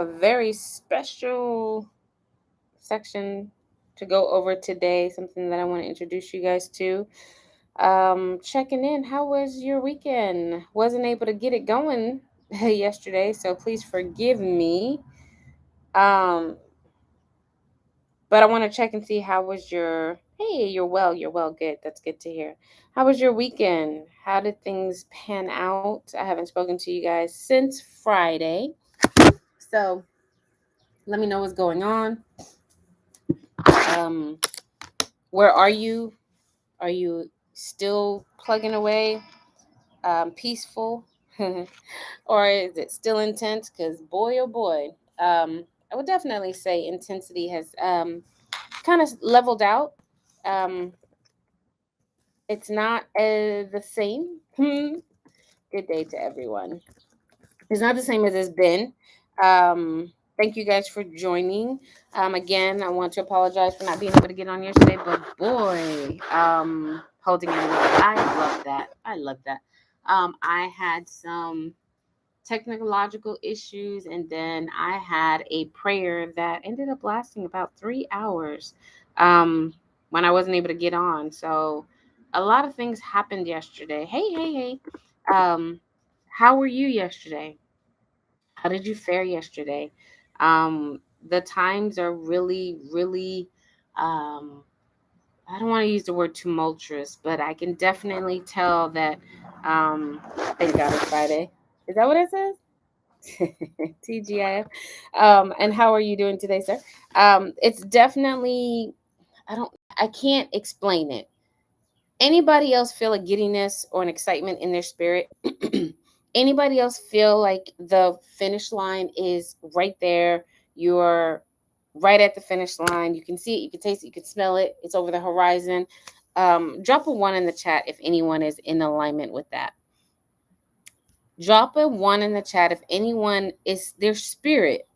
a very special section to go over today, something that I want to introduce you guys to. Checking in. How was your weekend? Wasn't able to get it going yesterday, so please forgive me. Um, but I want to check and see how was your. Hey, you're well. You're well. Good. That's good to hear. How was your weekend? How did things pan out? I haven't spoken to you guys since Friday, so let me know what's going on. Um, where are you? Are you still plugging away, peaceful, or is it still intense? Because boy, oh boy, I would definitely say intensity has kind of leveled out. Um, it's not the same. Good day to everyone. It's not the same as it's been. Thank you guys for joining. Again, I want to apologize for not being able to get on yesterday, but boy, holding it together. I love that. I love that. I had some technological issues, and then I had a prayer that ended up lasting about 3 hours um, when I wasn't able to get on. So a lot of things happened yesterday. Hey, hey, hey. Um, how were you yesterday? How did you fare yesterday? The times are really, really, um, I don't want to use the word tumultuous, but I can definitely tell that, thank God it's Friday. Is that what it says? TGIF. And how are you doing today, sir? It's definitely, I can't explain it. Anybody else feel a giddiness or an excitement in their spirit? Anybody else feel like the finish line is right there? You're right at the finish line. You can see it, you can taste it, you can smell it. It's over the horizon. Drop a one in the chat if anyone is in alignment with that. Drop a one in the chat if anyone is their spirit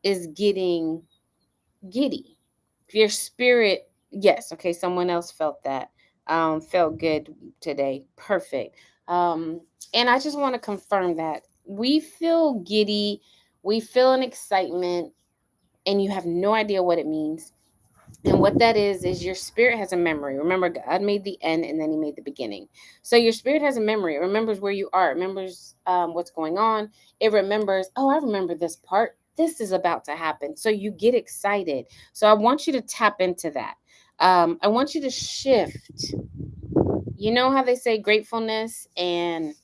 is getting giddy. If your spirit, yes, okay, someone else felt that. Felt good today. Perfect. Um, and I just want to confirm that we feel giddy, we feel an excitement, and you have no idea what it means. And what that is your spirit has a memory. Remember, God made the end and then He made the beginning. So your spirit has a memory. It remembers where you are. It remembers what's going on. It remembers, oh, I remember this part. This is about to happen. So you get excited. So I want you to tap into that. I want you to shift. You know how they say gratefulness and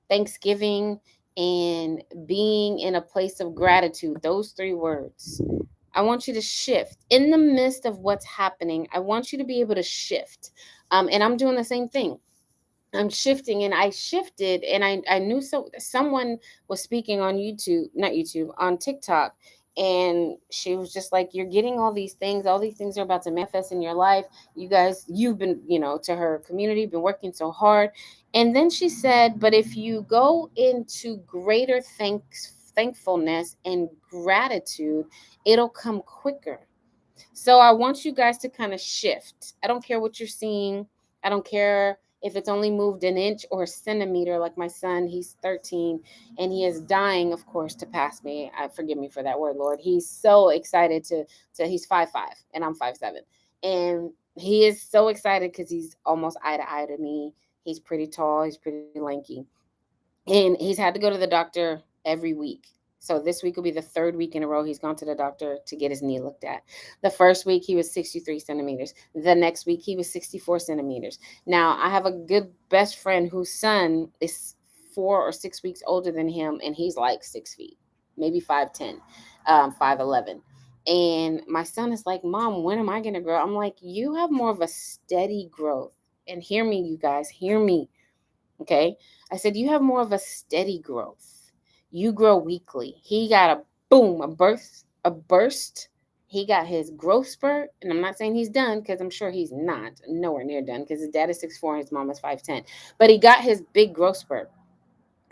thanksgiving and being in a place of gratitude, those three words. I want you to shift in the midst of what's happening. I want you to be able to shift. And I'm doing the same thing. I'm shifting and I shifted and I knew someone was speaking on YouTube, not YouTube, on TikTok. And she was just like, you're getting all these things are about to manifest in your life. You guys, you've been, to her community, been working so hard. And then she said, but if you go into greater thankfulness and gratitude, it'll come quicker. So I want you guys to kind of shift. I don't care what you're seeing. I don't care if it's only moved an inch or a centimeter, like my son, he's 13 and he is dying, of course, to pass me. Forgive me for that word, Lord. He's so excited to he's 5'5" and I'm 5'7". And he is so excited because he's almost eye to eye to me. He's pretty tall, he's pretty lanky. And he's had to go to the doctor every week. So this week will be the third week in a row he's gone to the doctor to get his knee looked at. The first week he was 63 centimeters. The next week he was 64 centimeters. Now I have a good best friend whose son is 4 or 6 weeks older than him, and he's like 6 feet, maybe 5'10", 5'11". And my son is like, Mom, when am I gonna grow? I'm like, you have more of a steady growth. And hear me, you guys, hear me. Okay. I said, you have more of a steady growth. You grow weekly. He got a boom, a burst. He got his growth spurt. And I'm not saying he's done because I'm sure he's not nowhere near done because his dad is 6'4" and his mom is 5'10". But he got his big growth spurt.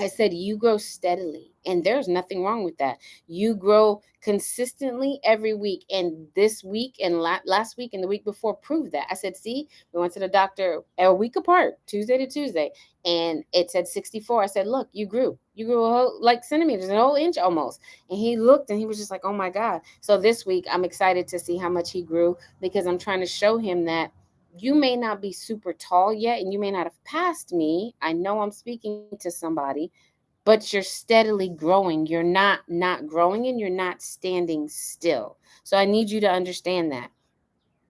I said, you grow steadily, and there's nothing wrong with that. You grow consistently every week, and this week and last week and the week before proved that. I said, see, we went to the doctor a week apart, Tuesday to Tuesday, and it said 64. I said, look, you grew. You grew a whole, like centimeters, a whole inch almost. And he looked and he was just like, oh my God. So this week, I'm excited to see how much he grew because I'm trying to show him that you may not be super tall yet and you may not have passed me. I know I'm speaking to somebody, but you're steadily growing. You're not growing and you're not standing still. So I need you to understand that.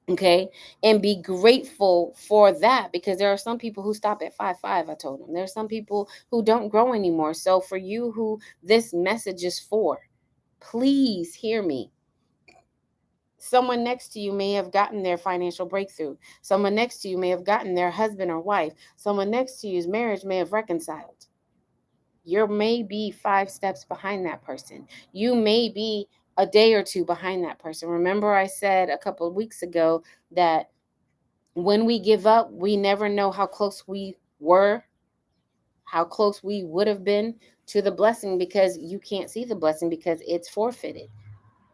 Okay, and be grateful for that because there are some people who stop at 5'5". I told them there are some people who don't grow anymore. So for you who this message is for, please hear me. Someone next to you may have gotten their financial breakthrough. Someone next to you may have gotten their husband or wife. Someone next to you's marriage may have reconciled. You may be 5 steps behind that person. You may be a day or two behind that person. Remember, I said a couple of weeks ago that when we give up, we never know how close we were, how close we would have been to the blessing because you can't see the blessing because it's forfeited.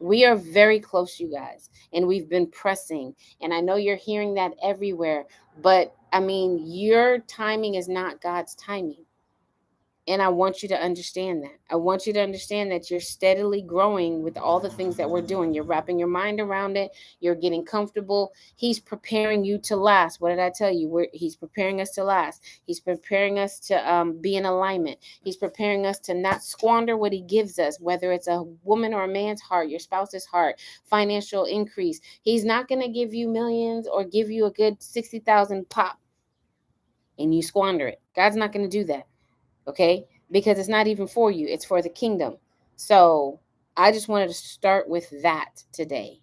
We are very close, you guys, and we've been pressing. And I know you're hearing that everywhere, but I mean, your timing is not God's timing. And I want you to understand that. I want you to understand that you're steadily growing with all the things that we're doing. You're wrapping your mind around it. You're getting comfortable. He's preparing you to last. What did I tell you? He's preparing us to last. He's preparing us to be in alignment. He's preparing us to not squander what he gives us, whether it's a woman or a man's heart, your spouse's heart, financial increase. He's not going to give you millions or give you a good 60,000 pop and you squander it. God's not going to do that. Okay? Because it's not even for you, it's for the kingdom. So I just wanted to start with that today.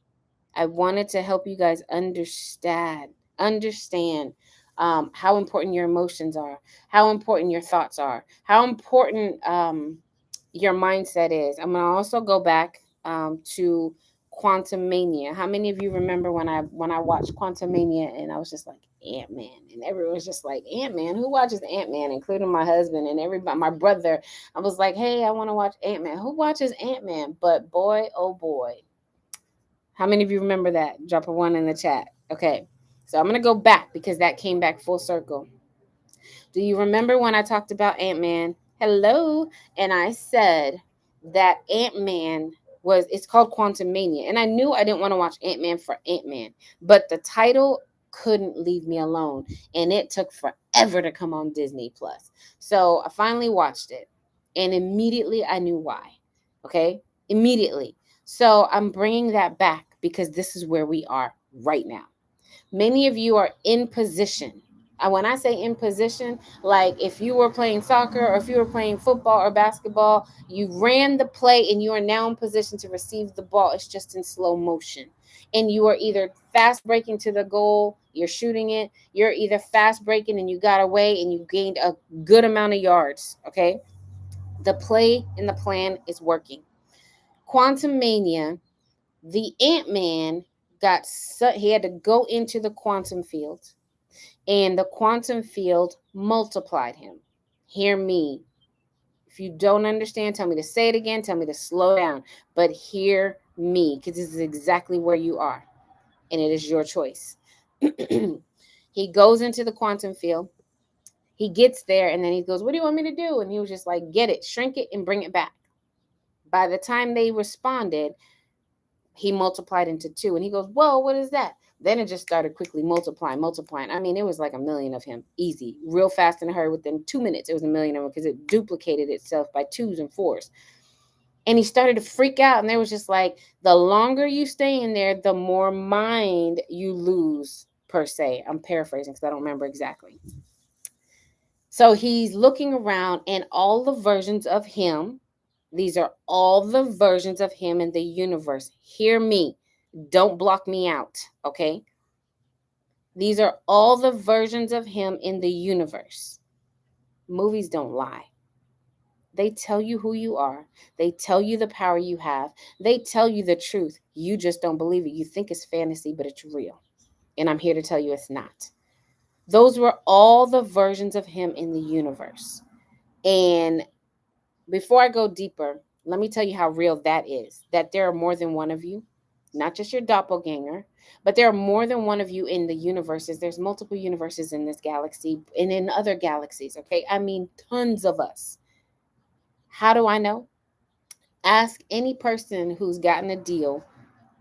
I wanted to help you guys understand how important your emotions are, how important your thoughts are, how important your mindset is. I'm gonna also go back to Quantum Mania. How many of you remember when I watched Quantum Mania and I was just like Ant-Man and everyone was just like Ant-Man? Who watches Ant-Man? Including my husband and everybody, my brother. I was like, hey, I want to watch Ant-Man. Who watches Ant-Man? But boy, oh boy. How many of you remember that? Drop a one in the chat. Okay. So I'm gonna go back because that came back full circle. Do you remember when I talked about Ant-Man? Hello. And I said that Ant-Man it's called Quantum Mania. And I knew I didn't want to watch Ant-Man for Ant-Man, but the title couldn't leave me alone. And it took forever to come on Disney Plus. So I finally watched it. And immediately I knew why. Okay? Immediately. So I'm bringing that back because this is where we are right now. Many of you are in position. And when I say in position, like if you were playing soccer or if you were playing football or basketball, you ran the play and you are now in position to receive the ball. It's just in slow motion. And you are either fast breaking to the goal, you're shooting it, you're either fast breaking and you got away and you gained a good amount of yards. Okay. The play and the plan is working. Quantum Mania, the Ant-Man he had to go into the quantum field, and the quantum field multiplied him. Hear me. If you don't understand, tell me to say it again, tell me to slow down, but hear me because this is exactly where you are, and it is your choice. He goes into the quantum field. He gets there, and then he goes, what do you want me to do? And he was just like, get it, shrink it, and bring it back. By the time they responded, he multiplied into 2. And he goes, whoa, what is that? Then it just started quickly multiplying. I mean, it was like a million of him, easy, real fast in a hurry. Within 2 minutes, it was a million of him because it duplicated itself by 2s and 4s. And he started to freak out. And there was just like, the longer you stay in there, the more mind you lose, per se. I'm paraphrasing because I don't remember exactly. So he's looking around and all the versions of him. These are all the versions of him in the universe. Hear me. Don't block me out, okay? These are all the versions of him in the universe. Movies don't lie. They tell you who you are. They tell you the power you have. They tell you the truth. You just don't believe it. You think it's fantasy, but it's real. And I'm here to tell you it's not. Those were all the versions of him in the universe. And Before I go deeper, let me tell you how real that is, that there are more than one of you, not just your doppelganger, but there are more than one of you in the universes. There's multiple universes in this galaxy and in other galaxies, okay? I mean, tons of us. How do I know? Ask any person who's gotten a deal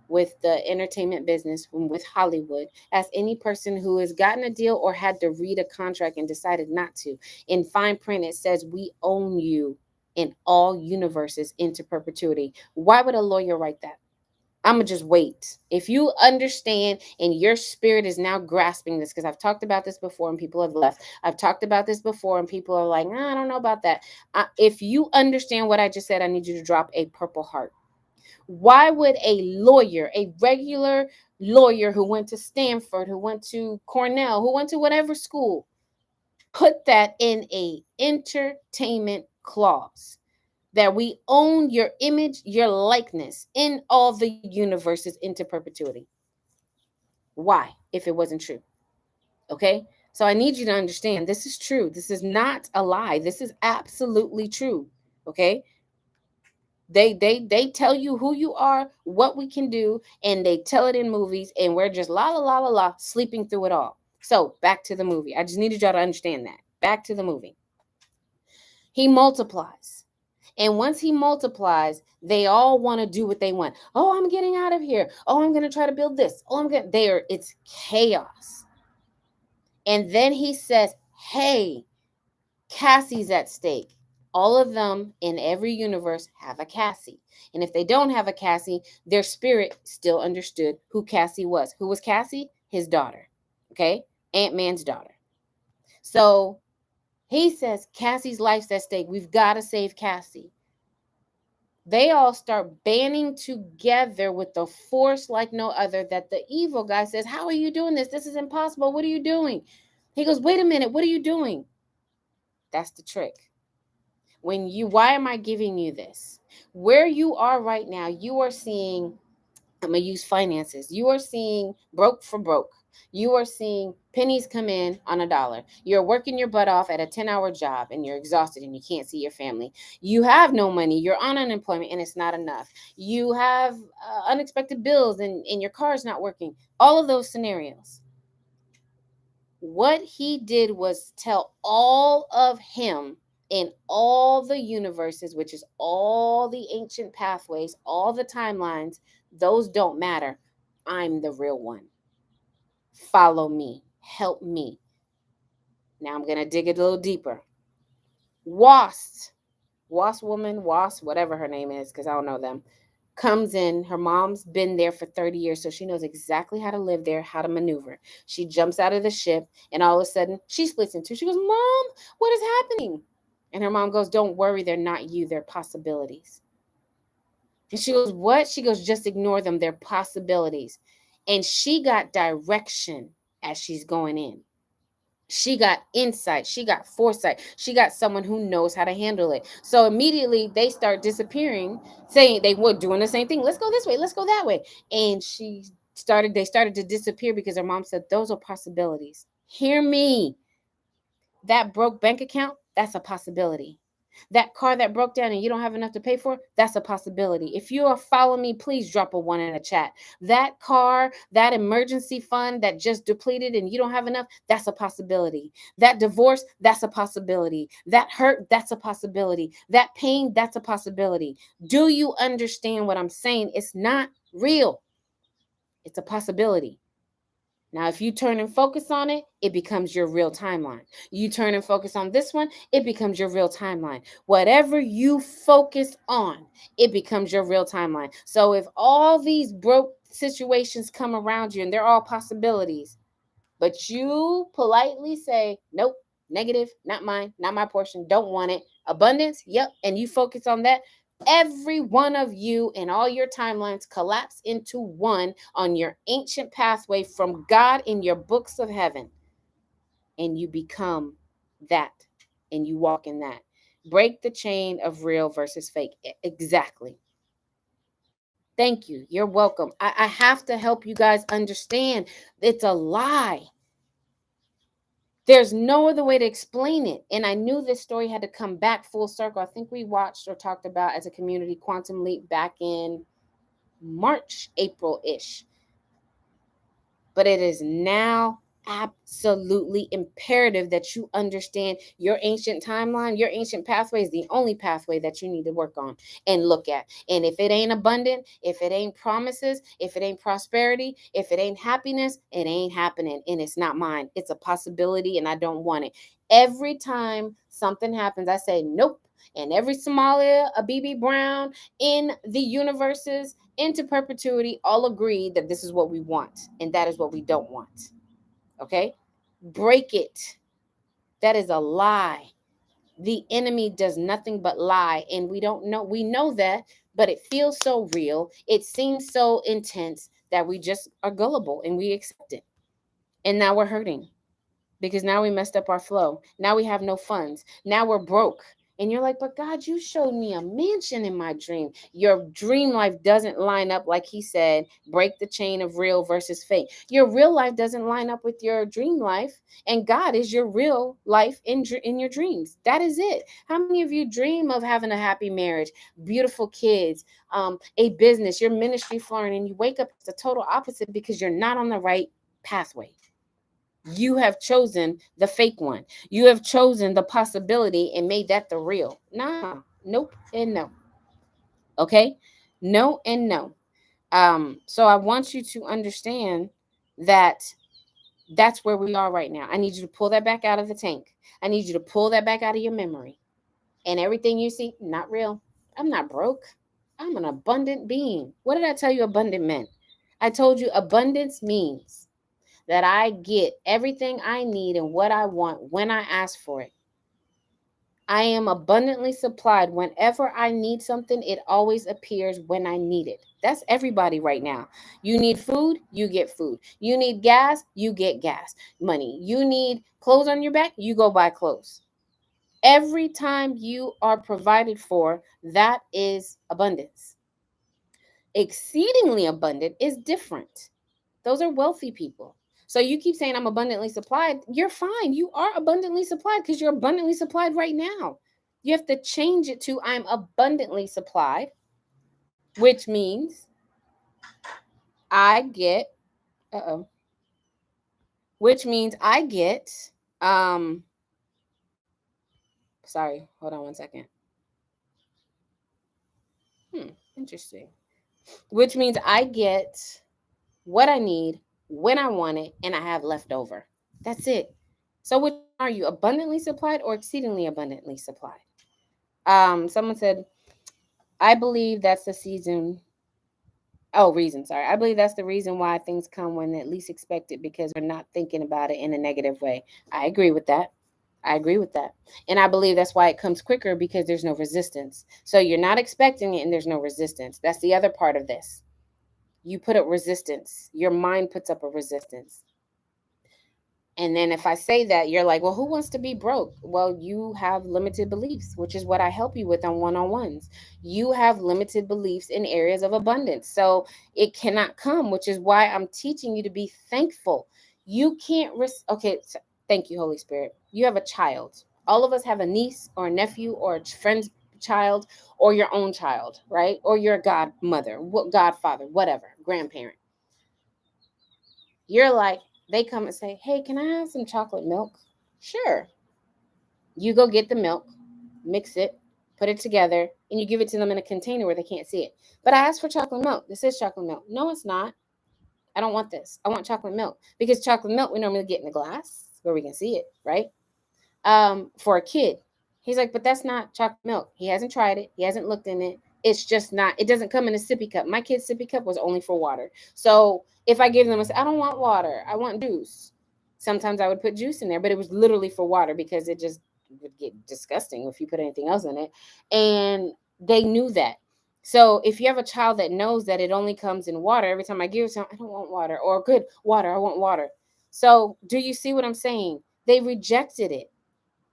with the entertainment business, with Hollywood. Ask any person who has gotten a deal or had to read a contract and decided not to. In fine print, it says, we own you in all universes into perpetuity. Why would a lawyer write that? I'm going to just wait. If you understand and your spirit is now grasping this, because I've talked about this before and people have left. I've talked about this before and people are like, I don't know about that. If you understand what I just said, I need you to drop a purple heart. Why would a lawyer, a regular lawyer who went to Stanford, who went to Cornell, who went to whatever school, put that in a entertainment clause? That we own your image, your likeness in all the universes into perpetuity. Why, if it wasn't true? Okay? So I need you to understand this is true. This is not a lie. This is absolutely true. Okay? They tell you who you are, what we can do, and they tell it in movies, and we're just la la la la la sleeping through it all. So back to the movie. I just needed y'all to understand that. Back to the movie. He multiplies. And once he multiplies, they all want to do what they want. Oh, I'm getting out of here. Oh, I'm going to try to build this. Oh, I'm going to there. It's chaos. And then he says, hey, Cassie's at stake. All of them in every universe have a Cassie. And if they don't have a Cassie, their spirit still understood who Cassie was. Who was Cassie? His daughter. Okay? Ant-Man's daughter. So he says, Cassie's life's at stake. We've got to save Cassie. They all start banding together with the force like no other, that the evil guy says, how are you doing this? This is impossible. What are you doing? He goes, wait a minute. What are you doing? That's the trick. Why am I giving you this? Where you are right now, you are seeing, I'm going to use finances. You are seeing broke for broke. You are seeing pennies come in on $1. You're working your butt off at a 10-hour job and you're exhausted and you can't see your family. You have no money. You're on unemployment and it's not enough. You have unexpected bills and your car's not working. All of those scenarios. What he did was tell all of him in all the universes, which is all the ancient pathways, all the timelines, those don't matter. I'm the real one. Follow me. Help me. Now I'm going to dig a little deeper. Wasp woman, whatever her name is, because I don't know them, comes in. Her mom's been there for 30 years, so she knows exactly how to live there, how to maneuver. She jumps out of the ship, and all of a sudden, she splits in two. She goes, Mom, what is happening? And her mom goes, don't worry, they're not you, they're possibilities. And she goes, what? She goes, just ignore them, they're possibilities. And she got direction as she's going in. She got insight. She got foresight. She got someone who knows how to handle it. So immediately they start disappearing, saying they were doing the same thing. Let's go this way. Let's go that way. And they started to disappear because her mom said, those are possibilities. Hear me. That broke bank account, that's a possibility. That car that broke down and you don't have enough to pay for, that's a possibility. If you are following me, please drop a 1 in the chat. That car, that emergency fund that just depleted and you don't have enough, that's a possibility. That divorce, that's a possibility. That hurt, that's a possibility. That pain, that's a possibility. Do you understand what I'm saying? It's not real. It's a possibility. Now, if you turn and focus on it, it becomes your real timeline. You turn and focus on this one, it becomes your real timeline. Whatever you focus on, it becomes your real timeline. So if all these broke situations come around you and they're all possibilities, but you politely say, nope, negative, not mine, not my portion, don't want it. Abundance, yep, and you focus on that, every one of you and all your timelines collapse into one on your ancient pathway from God in your books of heaven. And you become that and you walk in that. Break the chain of real versus fake. Exactly. Thank you. You're welcome. I have to help you guys understand it's a lie. There's no other way to explain it. And I knew this story had to come back full circle. I think we watched or talked about as a community Quantum Leap back in March, April-ish. But it is now absolutely imperative that you understand your ancient timeline, your ancient pathway is the only pathway that you need to work on and look at. And if it ain't abundant, if it ain't promises, if it ain't prosperity, if it ain't happiness, it ain't happening. And it's not mine. It's a possibility and I don't want it. Every time something happens, I say, nope. And every Somalia, a BB Brown in the universes into perpetuity all agreed that this is what we want and that is what we don't want. Okay? Break it. That is a lie. The enemy does nothing but lie, and we don't know. We know that, but it feels so real. It seems so intense that we just are gullible and we accept it. And now we're hurting because now we messed up our flow. Now we have no funds. Now we're broke. And you're like, but God, you showed me a mansion in my dream. Your dream life doesn't line up, like he said, break the chain of real versus fake. Your real life doesn't line up with your dream life. And God is your real life in your dreams. That is it. How many of you dream of having a happy marriage, beautiful kids, a business, your ministry flowing, and you wake up, it's the total opposite because you're not on the right pathway. You have chosen the fake one. You have chosen the possibility and made that the real. Nah, nope, and no. Okay? No and no. So I want you to understand that that's where we are right now. I need you to pull that back out of the tank. I need you to pull that back out of your memory. And everything you see, not real. I'm not broke. I'm an abundant being. What did I tell you abundant meant? I told you abundance means that I get everything I need and what I want when I ask for it. I am abundantly supplied. Whenever I need something, it always appears when I need it. That's everybody right now. You need food, you get food. You need gas, you get gas. Money. You need clothes on your back, you go buy clothes. Every time you are provided for, that is abundance. Exceedingly abundant is different. Those are wealthy people. So you keep saying I'm abundantly supplied. You're fine. You are abundantly supplied because you're abundantly supplied right now. You have to change it to I'm abundantly supplied, which means I get which means I get sorry, hold on one second. Interesting. Which means I get what I need when I want it and I have left over. That's it. So which are you, abundantly supplied or exceedingly abundantly supplied? Someone said, I believe that's the season. Oh, reason. Sorry. I believe that's the reason why things come when at least expected because we're not thinking about it in a negative way. I agree with that. I agree with that. And I believe that's why it comes quicker because there's no resistance. So you're not expecting it and there's no resistance. That's the other part of this. You put up resistance. Your mind puts up a resistance. And then if I say that, you're like, well, who wants to be broke? Well, you have limited beliefs, which is what I help you with on one-on-ones. You have limited beliefs in areas of abundance. So it cannot come, which is why I'm teaching you to be thankful. You can't okay, so thank you, Holy Spirit. You have a child. All of us have a niece or a nephew or a friend's child or your own child, right? Or your godmother, godfather, whatever, grandparent. You're like, they come and say, hey, can I have some chocolate milk? Sure. You go get the milk, mix it, put it together, and you give it to them in a container where they can't see it. But I asked for chocolate milk. This is chocolate milk. No, it's not. I don't want this. I want chocolate milk. Because chocolate milk we normally get in a glass where we can see it, right? For a kid. He's like, but that's not chocolate milk. He hasn't tried it. He hasn't looked in it. It's just not, it doesn't come in a sippy cup. My kid's sippy cup was only for water. So if I give them I don't want water, I want juice. Sometimes I would put juice in there, but it was literally for water because it just would get disgusting if you put anything else in it. And they knew that. So if you have a child that knows that it only comes in water, every time I give it to them, I don't want water, or good water, I want water. So do you see what I'm saying? They rejected it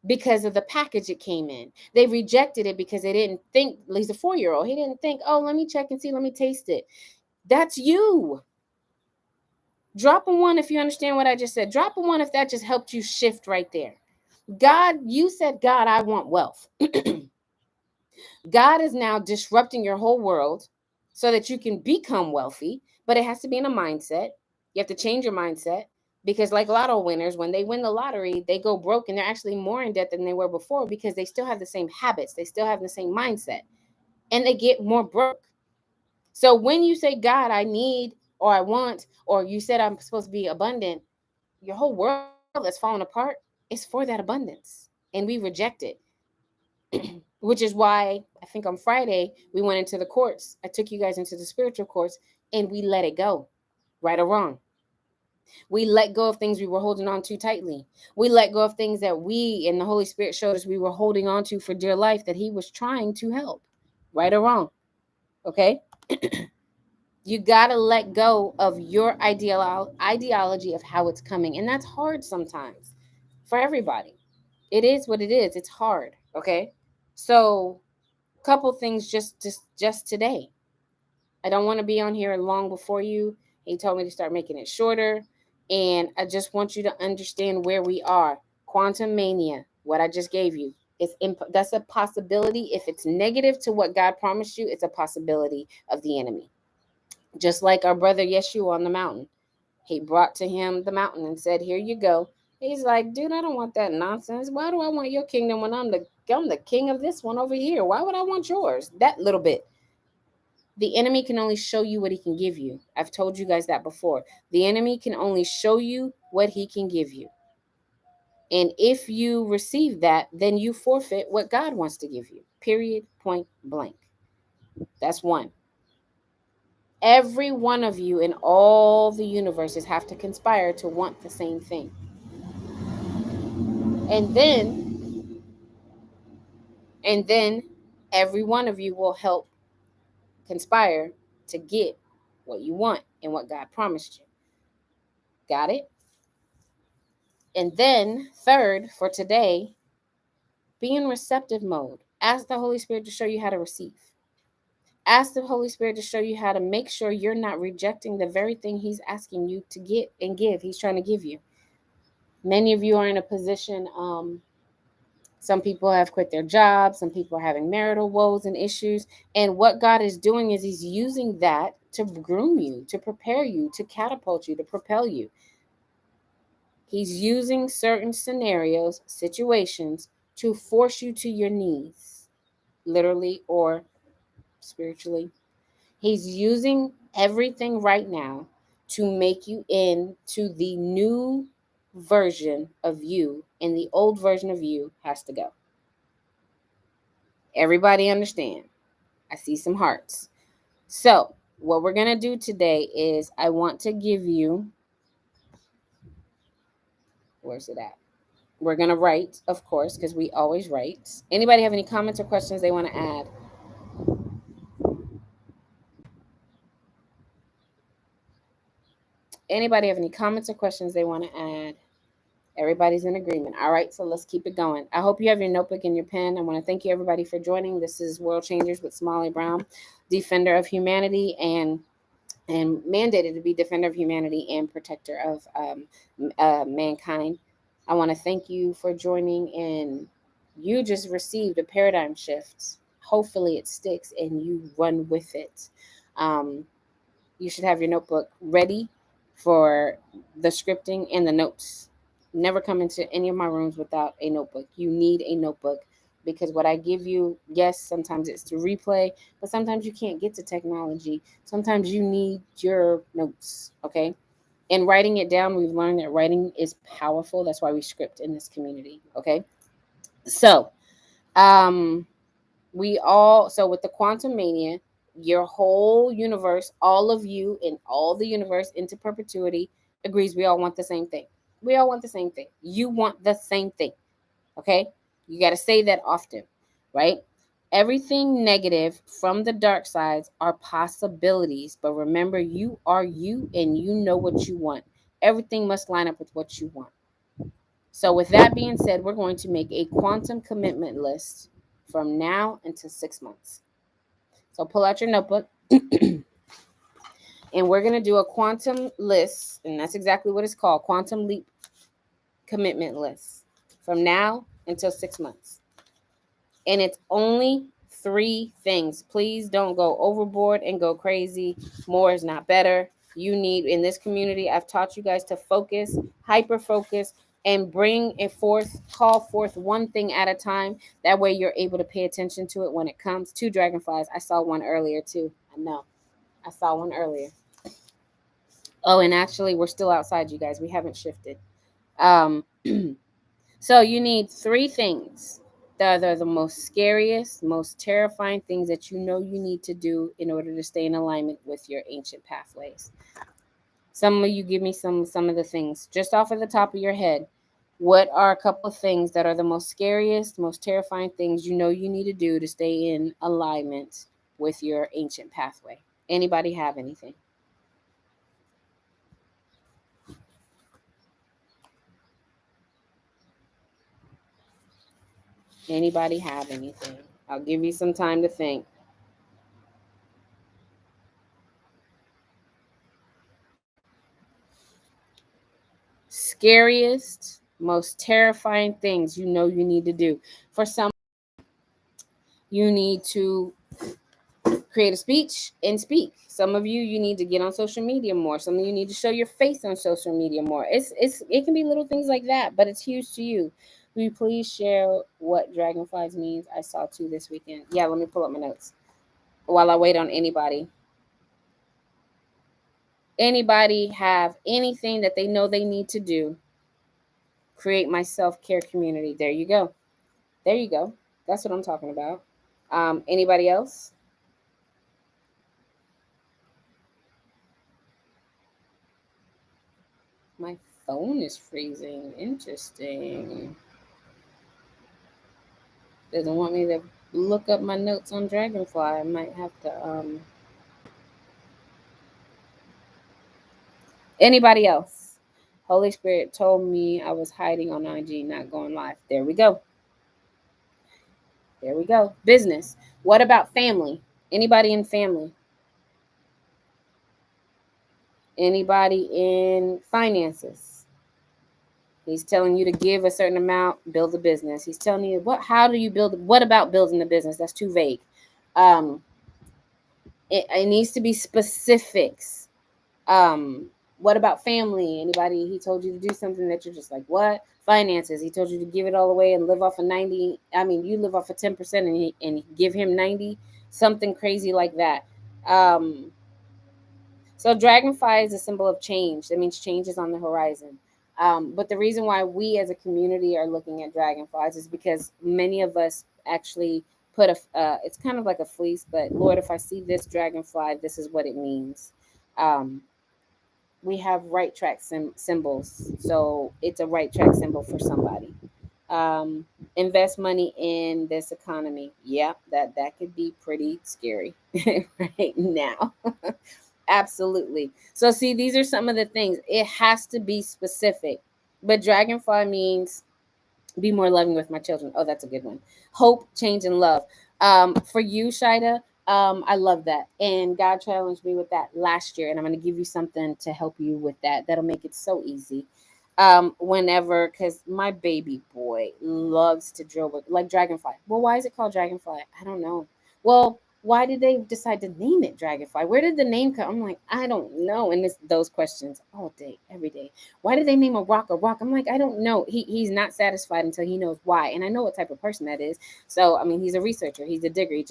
because of the package it came in. They rejected it because they didn't think, at least a 4-year-old, he didn't think, oh, let me check and see, let me taste it. That's you. Drop a one if you understand what I just said. Drop a one if that just helped you shift right there. God, you said, God, I want wealth. God is now disrupting your whole world so that you can become wealthy, but it has to be in a mindset. You have to change your mindset because, like lotto winners, when they win the lottery, they go broke and they're actually more in debt than they were before because they still have the same habits, they still have the same mindset, and they get more broke. So when you say, God, I need, or I want, or you said I'm supposed to be abundant, your whole world that's falling apart is for that abundance. And we reject it. Which is why I think on Friday we went into the courts. I took you guys into the spiritual courts and we let it go, right or wrong. We let go of things we were holding on to tightly. We let go of things that we and the Holy Spirit showed us we were holding on to for dear life that He was trying to help, right or wrong. Okay? You got to let go of your ideology of how it's coming. And that's hard sometimes for everybody. It is what it is. It's hard. Okay? So couple things just today. I don't want to be on here long before you. He told me to start making it shorter, and I just want you to understand where we are. Quantum mania, what I just gave you, that's a possibility. If it's negative to what God promised you, it's a possibility of the enemy. Just like our brother Yeshua on the mountain, he brought to him the mountain and said, "Here you go." He's like, "Dude, I don't want that nonsense. Why do I want your kingdom when I'm the king of this one over here? Why would I want yours?" That little bit. The enemy can only show you what he can give you. I've told you guys that before. The enemy can only show you what he can give you. And if you receive that, then you forfeit what God wants to give you. Period, point blank. That's one. Every one of you in all the universes have to conspire to want the same thing. And then every one of you will help conspire to get what you want and what God promised you. Got it? And then third, for today, be in receptive mode. Ask the Holy Spirit to show you how to receive. Ask the Holy Spirit to show you how to make sure you're not rejecting the very thing He's asking you to get and give. He's trying to give you. Many of you are in a position, some people have quit their jobs. Some people are having marital woes and issues. And what God is doing is He's using that to groom you, to prepare you, to catapult you, to propel you. He's using certain scenarios, situations to force you to your knees, literally or spiritually. He's using everything right now to make you into the new version of you, and the old version of you has to go. Everybody understand? I see some hearts. So, what we're going to do today is I want to give you, where's it at? We're going to write, of course, because we always write. Anybody have any comments or questions they want to add? Anybody have any comments or questions they want to add? Everybody's in agreement. All right, so let's keep it going. I hope you have your notebook and your pen. I want to thank you, everybody, for joining. This is World Changers with Smalley Brown, defender of humanity and mandated to be defender of humanity and protector of mankind. I want to thank you for joining, and you just received a paradigm shift. Hopefully it sticks and you run with it. You should have your notebook ready for the scripting and the notes. Never come into any of my rooms without a notebook. You need a notebook because what I give you, yes, sometimes it's to replay, but sometimes you can't get to technology. Sometimes you need your notes, okay? And writing it down, we've learned that writing is powerful. That's why we script in this community, okay? So, so with the quantum mania, your whole universe, all of you in all the universe into perpetuity agrees we all want the same thing. We all want the same thing. You want the same thing. Okay? You got to say that often, right? Everything negative from the dark sides are possibilities, but remember, you are you and you know what you want. Everything must line up with what you want. So, with that being said, we're going to make a quantum commitment list from now until 6 months. So, pull out your notebook. And we're going to do a quantum list, and that's exactly what it's called, quantum leap commitment list, from now until 6 months. And it's only 3 things. Please don't go overboard and go crazy. More is not better. You need, in this community, I've taught you guys to focus, hyper focus, and bring it forth, call forth one thing at a time. That way you're able to pay attention to it when it comes to dragonflies. I saw one earlier too. I know. I saw one earlier. Oh, and actually, we're still outside, you guys. We haven't shifted. Um, so you need 3 things that are the most scariest, most terrifying things that you know you need to do in order to stay in alignment with your ancient pathways. Some of you give me some of the things just off of the top of your head. What are a couple of things that are the most scariest, most terrifying things you know you need to do to stay in alignment with your ancient pathway? Anybody have anything? Anybody have anything? I'll give you some time to think. Scariest, most terrifying things you know you need to do. For some, you need to create a speech and speak. Some of you, you need to get on social media more. Some of you need to show your face on social media more. It can be little things like that, but it's huge to you. Will you please share what dragonflies means? I saw 2 this weekend. Yeah, let me pull up my notes while I wait on anybody. Anybody have anything that they know they need to do? Create my self-care community. There you go. There you go. That's what I'm talking about. Anybody else? My phone is freezing. Interesting. Doesn't want me to look up my notes on Dragonfly. I might have to. Anybody else? Holy Spirit told me I was hiding on IG, not going live. There we go. There we go. Business. What about family? Anybody in family? Anybody in finances? He's telling you to give a certain amount, build a business. He's telling you how do you build, what about building a business? That's too vague. Um, it needs to be specifics. What about family? Anybody, he told you to do something that you're just like, what? Finances. He told you to give it all away and live off of 90. I mean, you live off of 10% and give him 90, something crazy like that. So dragonfly is a symbol of change. That means change is on the horizon. But the reason why we as a community are looking at dragonflies is because many of us actually put it's kind of like a fleece, but Lord, if I see this dragonfly, this is what it means. We have right track symbols. So it's a right track symbol for somebody. Invest money in this economy. Yeah, that could be pretty scary right now. Absolutely. So see, these are some of the things. It has to be specific. But dragonfly means be more loving with my children. Oh, that's a good one. Hope, change, and love. For you, Shida, I love that. And God challenged me with that last year. And I'm going to give you something to help you with that. That'll make it so easy. Whenever, because my baby boy loves to drill with like dragonfly. Well, why is it called dragonfly? I don't know. Well, why did they decide to name it dragonfly? Where did the name come? I'm like, I don't know. And those questions all day, every day. Why did they name a rock a rock? I'm like, I don't know. He's not satisfied until he knows why. And I know what type of person that is. So I mean, he's a researcher. He's a digger.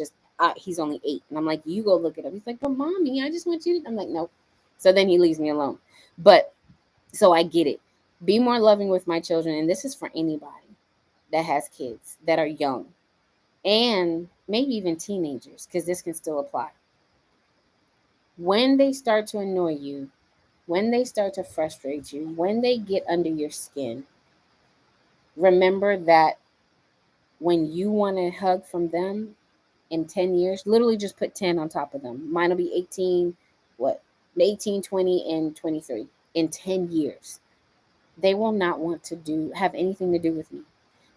He's only 8. And I'm like, you go look it up. He's like, but mommy, I just want you to. I'm like, no. So then he leaves me alone. But so I get it. Be more loving with my children. And this is for anybody that has kids that are young and maybe even teenagers, because this can still apply. When they start to annoy you, when they start to frustrate you, when they get under your skin, remember that when you want a hug from them in 10 years, literally just put 10 on top of them. Mine will be 18, what? 18, 20, and 23. In 10 years, they will not want to have anything to do with me.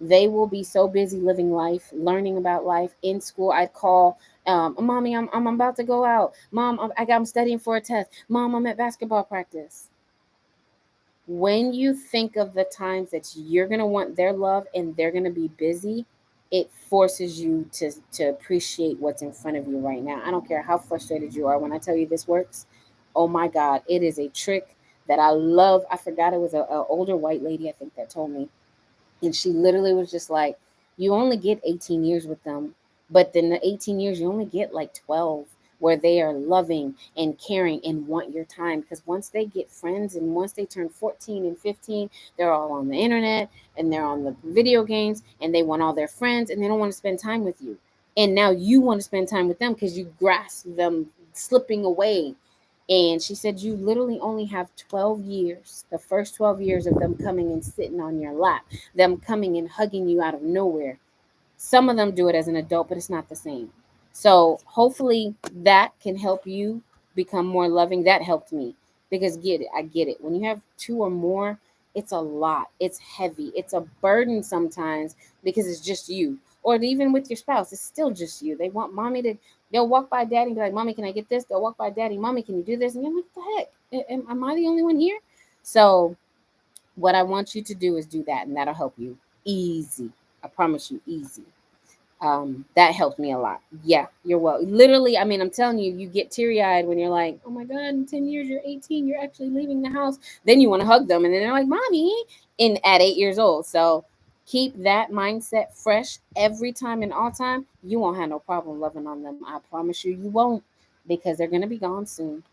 They will be so busy living life, learning about life in school. I'd call Mommy, I'm about to go out. Mom, I'm studying for a test. Mom, I'm at basketball practice. When you think of the times that you're going to want their love and they're going to be busy, it forces you to appreciate what's in front of you right now. I don't care how frustrated you are. When I tell you this works, oh my God, it is a trick that I love. I forgot it was a older white lady, I think, that told me, and she literally was just like, you only get 18 years with them, but then the 18 years, you only get like 12 where they are loving and caring and want your time. Because once they get friends and once they turn 14 and 15, they're all on the internet and they're on the video games and they want all their friends and they don't want to spend time with you. And now you want to spend time with them because you grasp them slipping away. And she said, you literally only have 12 years, the first 12 years of them coming and sitting on your lap, them coming and hugging you out of nowhere. Some of them do it as an adult, but it's not the same. So hopefully that can help you become more loving. That helped me because get it, I get it. When you have two or more, it's a lot. It's heavy. It's a burden sometimes because it's just you. Or even with your spouse, it's still just you. They want mommy to, they'll walk by daddy and be like, Mommy, can I get this? They'll walk by daddy, Mommy, can you do this? And you're like, what the heck? Am I the only one here? So what I want you to do is do that, and that'll help you. Easy. I promise you, easy. That helped me a lot. Yeah, you're well. Literally, I mean, I'm telling you, you get teary eyed when you're like, oh my God, in 10 years, you're 18, you're actually leaving the house. Then you want to hug them, and then they're like, Mommy, in at 8 years old. So keep that mindset fresh every time and all time. You won't have no problem loving on them. I promise you, you won't, because they're going to be gone soon.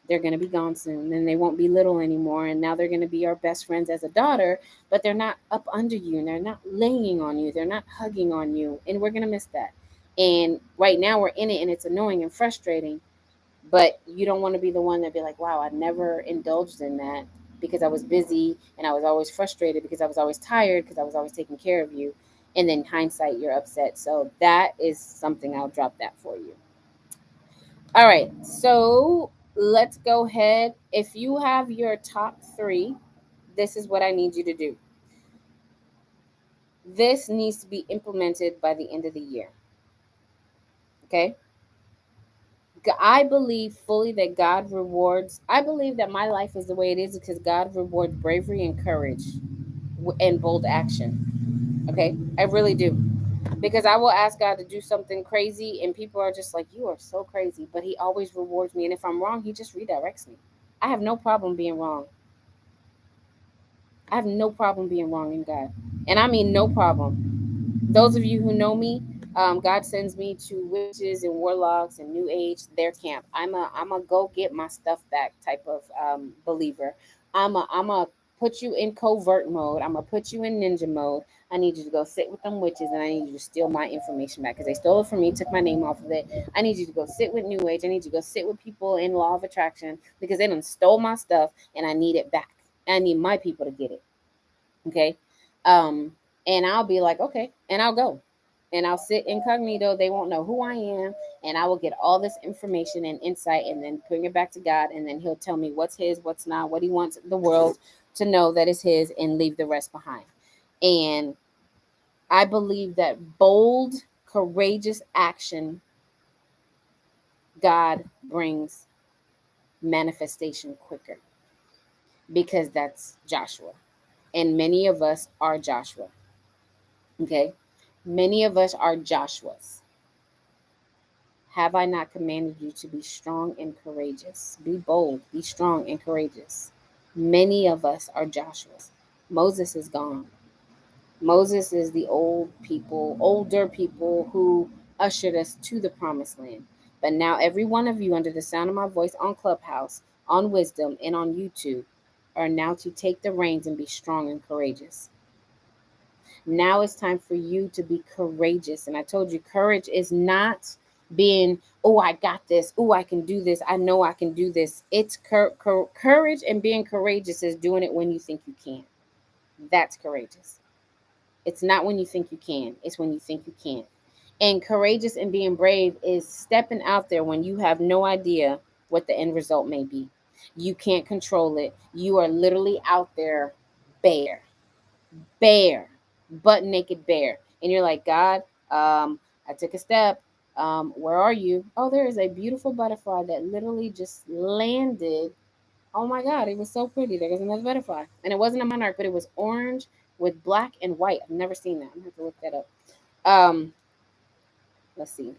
They're going to be gone soon and they won't be little anymore. And now they're going to be our best friends as a daughter, but they're not up under you and they're not laying on you. They're not hugging on you. And we're going to miss that. And right now we're in it and it's annoying and frustrating, but you don't want to be the one that be like, wow, I never indulged in that because I was busy and I was always frustrated because I was always tired because I was always taking care of you. And then hindsight, you're upset. So that is something, I'll drop that for you. All right, so let's go ahead. If you have your top three, this is what I need you to do. This needs to be implemented by the end of the year. Okay? I believe fully that God rewards, I believe that my life is the way it is because God rewards bravery and courage and bold action. Okay? I really do. Because I will ask God to do something crazy and people are just like, you are so crazy. But He always rewards me. And if I'm wrong, He just redirects me. I have no problem being wrong. I have no problem being wrong in God. And I mean, no problem. Those of you who know me, God sends me to witches and warlocks and New Age, their camp. I'm a go get my stuff back type of believer. I'm a put you in covert mode. I'm gonna put you in ninja mode. I need you to go sit with them witches, and I need you to steal my information back because they stole it from me, took my name off of it. I need you to go sit with New Age. I need you to go sit with people in Law of Attraction because they done stole my stuff, and I need it back. I need my people to get it. Okay. Um, and I'll be like, okay, and I'll go. And I'll sit incognito. They won't know who I am. And I will get all this information and insight and then bring it back to God. And then He'll tell me what's His, what's not, what He wants the world to know that is His, and leave the rest behind. And I believe that bold, courageous action, God brings manifestation quicker because that's Joshua. And many of us are Joshua. Okay. Many of us are Joshuas. Have I not commanded you to be strong and courageous? Be bold, be strong and courageous. Many of us are Joshuas. Moses is gone. Moses is the older people who ushered us to the promised land. But now, every one of you, under the sound of my voice on Clubhouse, on Wisdom, and on YouTube, are now to take the reins and be strong and courageous. Now it's time for you to be courageous. And I told you, courage is not being, oh, I got this. Oh, I can do this. I know I can do this. It's courage, and being courageous is doing it when you think you can. That's courageous. It's not when you think you can, it's when you think you can't. And courageous and being brave is stepping out there when you have no idea what the end result may be. You can't control it. You are literally out there bare, bare, butt naked bare. And you're like, God, I took a step. Where are you? Oh, there is a beautiful butterfly that literally just landed. Oh my God, it was so pretty. There was another butterfly. And it wasn't a monarch, but it was orange with black and white. I've never seen that. I'm going to have to look that up. Um, let's see.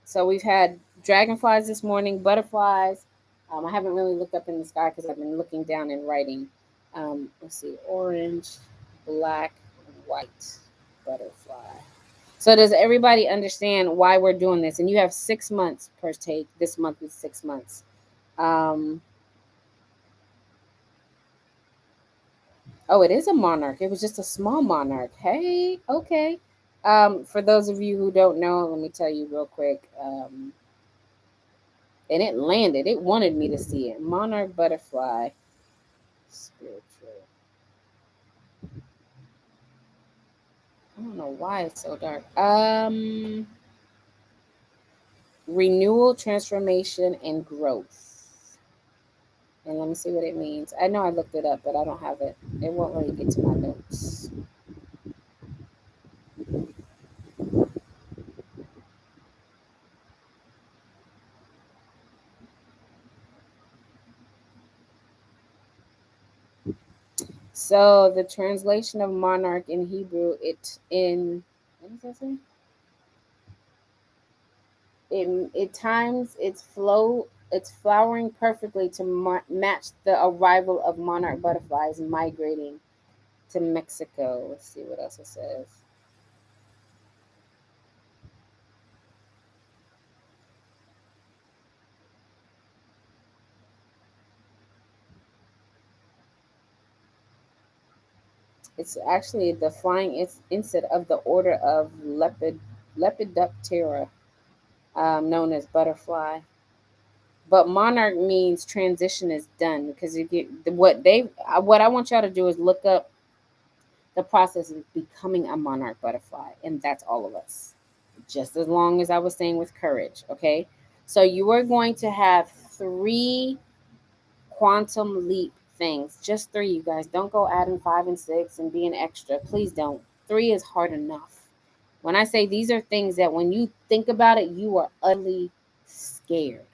So we've had dragonflies this morning, butterflies. I haven't really looked up in the sky because I've been looking down and writing. Let's see, orange, black, white butterfly. So does everybody understand why we're doing this? And you have 6 months per take. This month is 6 months. Um, oh, it is a monarch. It was just a small monarch. Hey, okay. For those of you who don't know, let me tell you real quick. And it landed. It wanted me to see it. Monarch butterfly. Spiritual. I don't know why it's so dark. Renewal, transformation, and growth. And let me see what it means. I know I looked it up, but I don't have it. It won't really get to my notes. So the translation of monarch in Hebrew, what does that say? It times its flowering perfectly to match the arrival of monarch butterflies migrating to Mexico. Let's see what else it says. It's actually the flying insect of the order of Lepidoptera, known as butterfly. But monarch means transition is done because you get what I want y'all to do is look up the process of becoming a monarch butterfly, and that's all of us. Just as long as I was saying with courage, okay? So you are going to have three quantum leap things. Just three, you guys. Don't go adding five and six and being extra. Please don't. Three is hard enough. When I say these are things that when you think about it, you are utterly scared.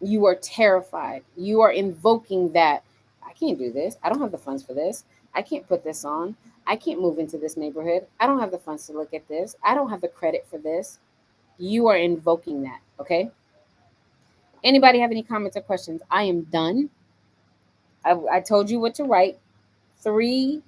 You are terrified. You are invoking that I can't do this. I don't have the funds for this. I can't put this on. I can't move into this neighborhood. I don't have the funds to look at this. I don't have the credit for this. You are invoking that, okay? Anybody have any comments or questions? I am done. I told you what to write. Three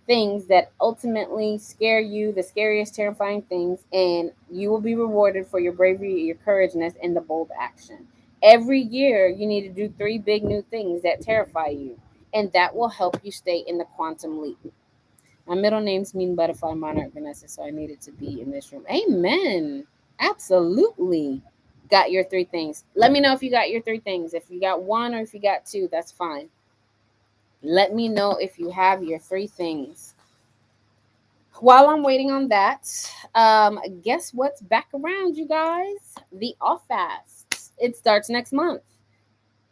things that ultimately scare you, the scariest, terrifying things, and you will be rewarded for your bravery, your courageousness, and the bold action. Every year, you need to do three big new things that terrify you, and that will help you stay in the quantum leap. My middle name's Mean Butterfly Monarch Vanessa, so I needed to be in this room. Amen. Absolutely. Got your three things. Let me know if you got your three things. If you got one or if you got two, that's fine. Let me know if you have your three things. While I'm waiting on that, guess what's back around, you guys? The Off Fast. It starts next month.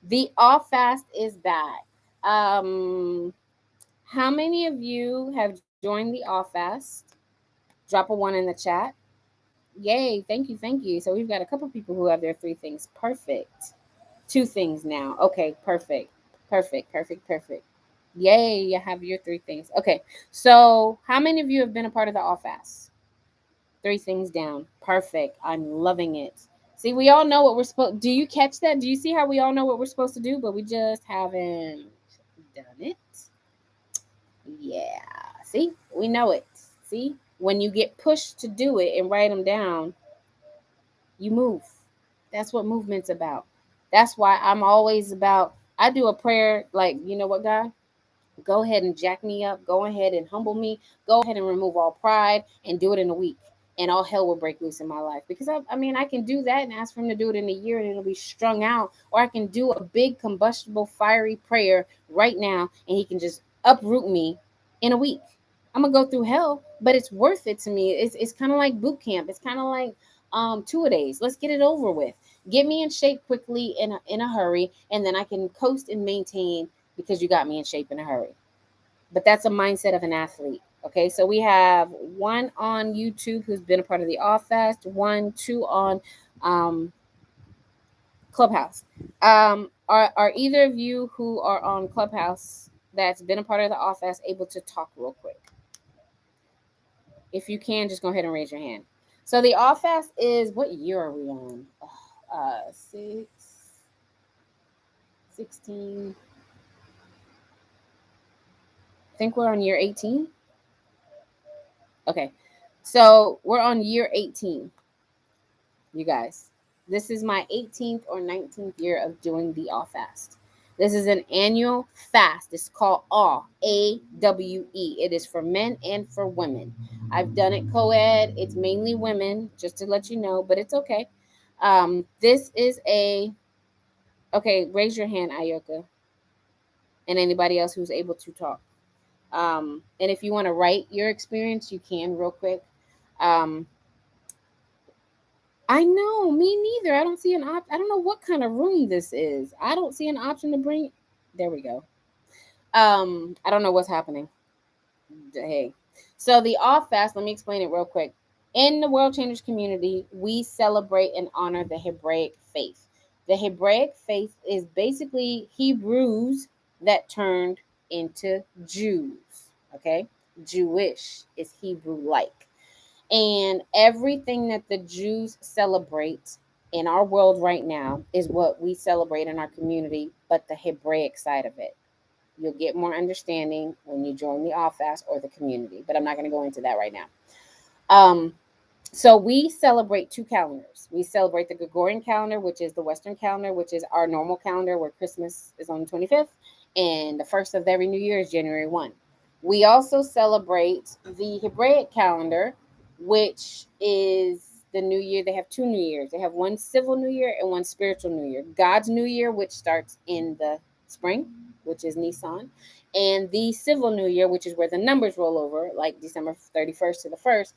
The Off Fast is back. How many of you have joined the Off Fast? Drop a one in the chat. Yay, thank you, thank you. So we've got a couple people who have their three things. Perfect. Two things now. Okay, perfect. Perfect, perfect, perfect. Yay, you have your three things. Okay, so how many of you have been a part of the All Fast? Three things down. Perfect. I'm loving it. See, we all know what we're supposed. Do you catch that? Do you see how we all know what we're supposed to do, but we just haven't done it? Yeah. See, we know it. See, when you get pushed to do it and write them down, you move. That's what movement's about. That's why I'm always about. I do a prayer like, you know what, God? Go ahead and jack me up. Go ahead and humble me. Go ahead and remove all pride and do it in a week. And all hell will break loose in my life. Because I mean, I can do that and ask for him to do it in a year and it'll be strung out. Or I can do a big, combustible, fiery prayer right now and he can just uproot me in a week. I'm going to go through hell, but it's worth it to me. It's kind of like boot camp. It's kind of like 2 days. Let's get it over with. Get me in shape quickly in a hurry, and then I can coast and maintain because you got me in shape in a hurry. But that's a mindset of an athlete. Okay, so we have one on YouTube who's been a part of the All Fast, two on Clubhouse. Are either of you who are on Clubhouse that's been a part of the All Fast able to talk real quick? If you can, just go ahead and raise your hand. So the All Fast is, what year are we on? 16. I think we're on year 18. Okay. So we're on year 18, you guys. This is my 18th or 19th year of doing the All Fast. This is an annual fast. It's called AWE, AWE. It is for men and for women. I've done it co-ed. It's mainly women, just to let you know, but it's okay. This is okay, raise your hand, Ayoka, and anybody else who's able to talk. And if you want to write your experience, you can real quick. Um, I know, me neither. I don't see an I don't know what kind of room this is. I don't see an option to bring. There we go. I don't know what's happening. Hey, so the All Fast. Let me explain it real quick. In the World Changers community, we celebrate and honor the Hebraic faith. The Hebraic faith is basically Hebrews that turned into Jews. Okay, Jewish is Hebrew like. And everything that the Jews celebrate in our world right now is what we celebrate in our community, but the Hebraic side of it. You'll get more understanding when you join the All Fast or the community, but I'm not going to go into that right now. Um, so we celebrate two calendars. We celebrate the Gregorian calendar, which is the Western calendar, which is our normal calendar where Christmas is on the 25th, and the first of every new year is January 1. We also celebrate the Hebraic calendar, which is the new year. They have two new years. They have one civil new year and one spiritual new year. God's new year, which starts in the spring, which is Nisan, and the civil new year, which is where the numbers roll over, like December 31st to the 1st,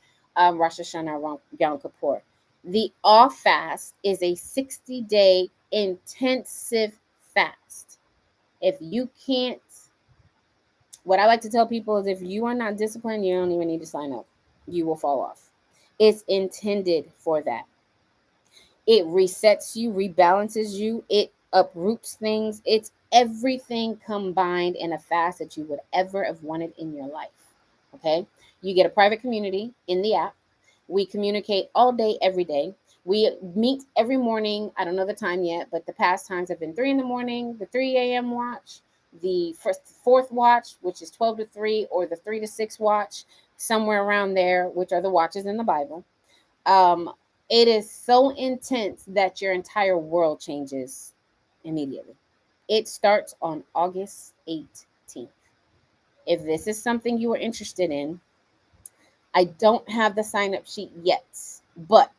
Rosh Hashanah, Yom Kippur. The All Fast is a 60-day intensive fast. If you can't, what I like to tell people is if you are not disciplined, you don't even need to sign up. You will fall off. It's intended for that. It resets you, rebalances you, it uproots things. It's everything combined in a fast that you would ever have wanted in your life. Okay? You get a private community in the app. We communicate all day, every day. We meet every morning. I don't know the time yet, but the past times have been 3 in the morning, the 3 a.m. watch, the fourth watch, which is 12 to 3, or the 3 to 6 watch, somewhere around there, which are the watches in the Bible. Um, it is so intense that your entire world changes immediately. It starts on August 18th. If this is something you are interested in, I don't have the sign up sheet yet, but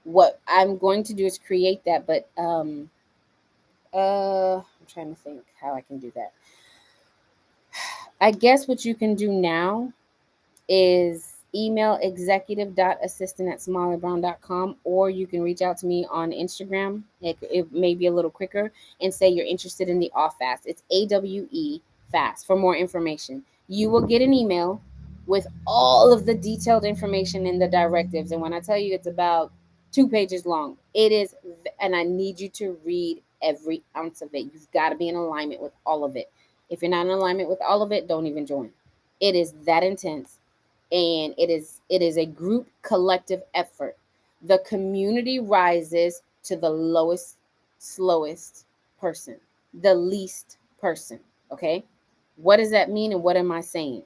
what I'm going to do is create that. But I'm trying to think how I can do that. I guess what you can do now is email executive.assistant@smallybrown.com, or you can reach out to me on Instagram. It may be a little quicker, and say you're interested in the All Fast. It's AWE Fast for more information. You will get an email with all of the detailed information in the directives. And when I tell you it's about 2 pages long, it is, and I need you to read every ounce of it. You've got to be in alignment with all of it. If you're not in alignment with all of it, don't even join. It is that intense, and it is a group collective effort. The community rises to the lowest, slowest person, the least person. Okay, what does that mean, and what am I saying?